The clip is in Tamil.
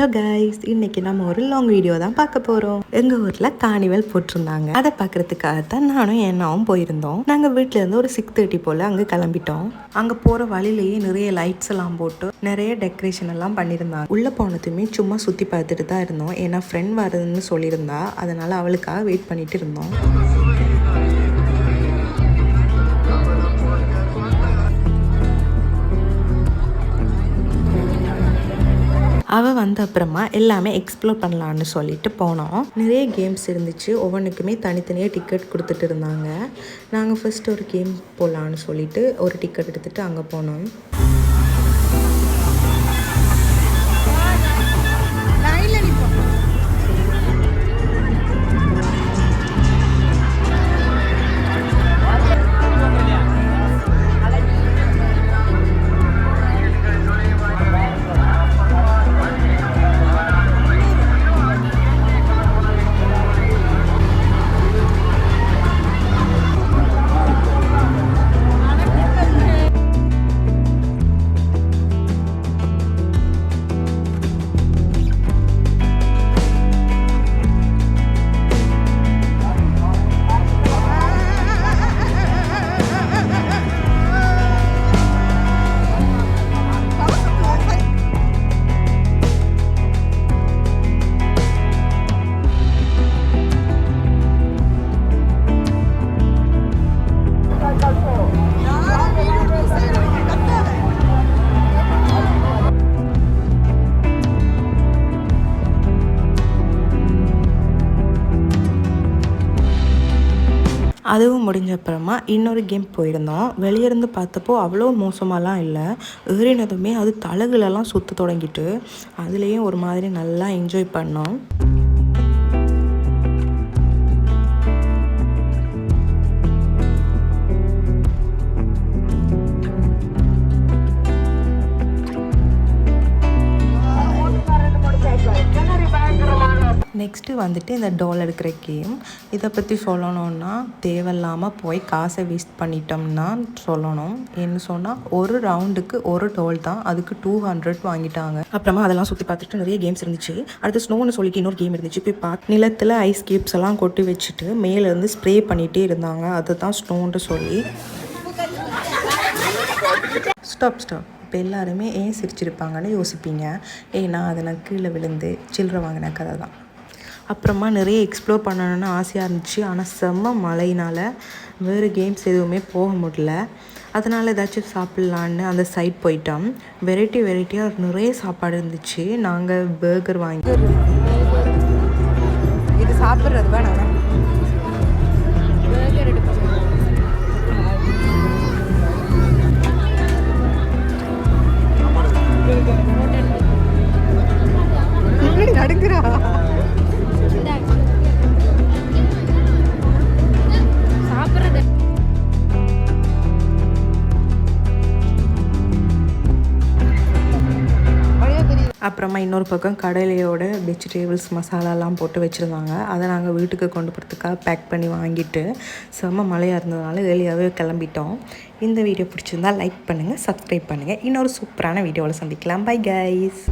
ஹலோ கைஸ், இன்னைக்கு நம்ம ஒரு லாங் வீடியோ தான் பார்க்க போகிறோம். எங்கள் ஊரில் கார்னிவல் போட்டிருந்தாங்க. அதை பார்க்கறதுக்காகத்தான் நானும் என்னாவும் போயிருந்தோம். நாங்கள் வீட்டிலேருந்து ஒரு 6:30 போல் அங்கே கிளம்பிட்டோம். அங்கே போகிற வழியிலேயே நிறைய லைட்ஸ் எல்லாம் போட்டு நிறைய டெக்கரேஷன் எல்லாம் பண்ணியிருந்தாங்க. உள்ளே போனதுமே சும்மா சுற்றி பார்த்துட்டு தான் இருந்தோம். ஏன்னா ஃப்ரெண்ட் வருதுன்னு சொல்லியிருந்தா, அதனால் அவளுக்காக வெயிட் பண்ணிட்டு இருந்தோம். அவள் வந்த அப்புறமா எல்லாமே எக்ஸ்ப்ளோர் பண்ணலான்னு சொல்லிட்டு போனோம். நிறைய கேம்ஸ் இருந்துச்சு. ஒவ்வொன்றுக்குமே தனித்தனியாக டிக்கெட் கொடுத்துட்டு இருந்தாங்க. நாங்கள் ஃபர்ஸ்ட் ஒரு கேம் போகலான்னு சொல்லிட்டு ஒரு டிக்கெட் எடுத்துகிட்டு அங்கே போனோம். அதுவும் முடிஞ்ச அப்புறமா இன்னொரு கேம் போயிருந்தோம். வெளியிருந்து பார்த்தப்போ அவ்வளோ மோசமாலாம் இல்லை. ஏறினதுமே அது தலகுலெல்லாம் சுற்ற தொடங்கிட்டு அதுலேயும் ஒரு மாதிரி நல்லா என்ஜாய் பண்ணோம். நெக்ஸ்ட்டு வந்துட்டு இந்த டால் எடுக்கிற கேம். இதை பற்றி சொல்லணும்னா தேவையில்லாமல் போய் காசை வேஸ்ட் பண்ணிட்டோம்னா சொல்லணும். என்ன சொன்னால் ஒரு ரவுண்டுக்கு ஒரு டால் தான், அதுக்கு 200 வாங்கிட்டாங்க. அப்புறமா அதெல்லாம் சுற்றி பார்த்துட்டு நிறைய கேம்ஸ் இருந்துச்சு. அடுத்து ஸ்னோன்னு சொல்லிட்டு இன்னொரு கேம் இருந்துச்சு. போய் பார்த்து நிலத்தில் ஐஸ் கேப்ஸ் எல்லாம் கொட்டி வச்சுட்டு மேலேருந்து ஸ்ப்ரே பண்ணிகிட்டே இருந்தாங்க. அதுதான் ஸ்னோன்னு சொல்லி. ஸ்டாப். இப்போ எல்லாருமே ஏன் சிரிச்சிருப்பாங்கன்னு யோசிப்பீங்க. ஏன்னா அதெல்லாம் கீழே விழுந்து சில்லறை வாங்கின கதை தான். அப்புறமா நிறைய எக்ஸ்ப்ளோர் பண்ணணுன்னு ஆசையாக இருந்துச்சு. ஆனால் செம்ம மழையினால் வேறு கேம்ஸ் எதுவுமே போக முடியல. அதனால் ஏதாச்சும் சாப்பிட்லான்னு அந்த சைட் போயிட்டோம். வெரைட்டியாக நிறைய சாப்பாடு இருந்துச்சு. நாங்கள் பர்கர் வாங்கி இது சாப்பிட்றது வேணாம். நடுங்குறா. அப்புறமா இன்னொரு பக்கம் கடலையோட வெஜிடேபிள்ஸ் மசாலாலாம் போட்டு வச்சுருந்தாங்க. அதை நாங்கள் வீட்டுக்கு கொண்டு போகிறதுக்காக பேக் பண்ணி வாங்கிட்டு செம்ம மழையாக இருந்ததுனால ஏர்லியாகவே கிளம்பிட்டோம். இந்த வீடியோ பிடிச்சிருந்தால் லைக் பண்ணுங்கள், சப்ஸ்கிரைப் பண்ணுங்கள். இன்னொரு சூப்பரான வீடியோவில் சந்திக்கலாம். Bye guys.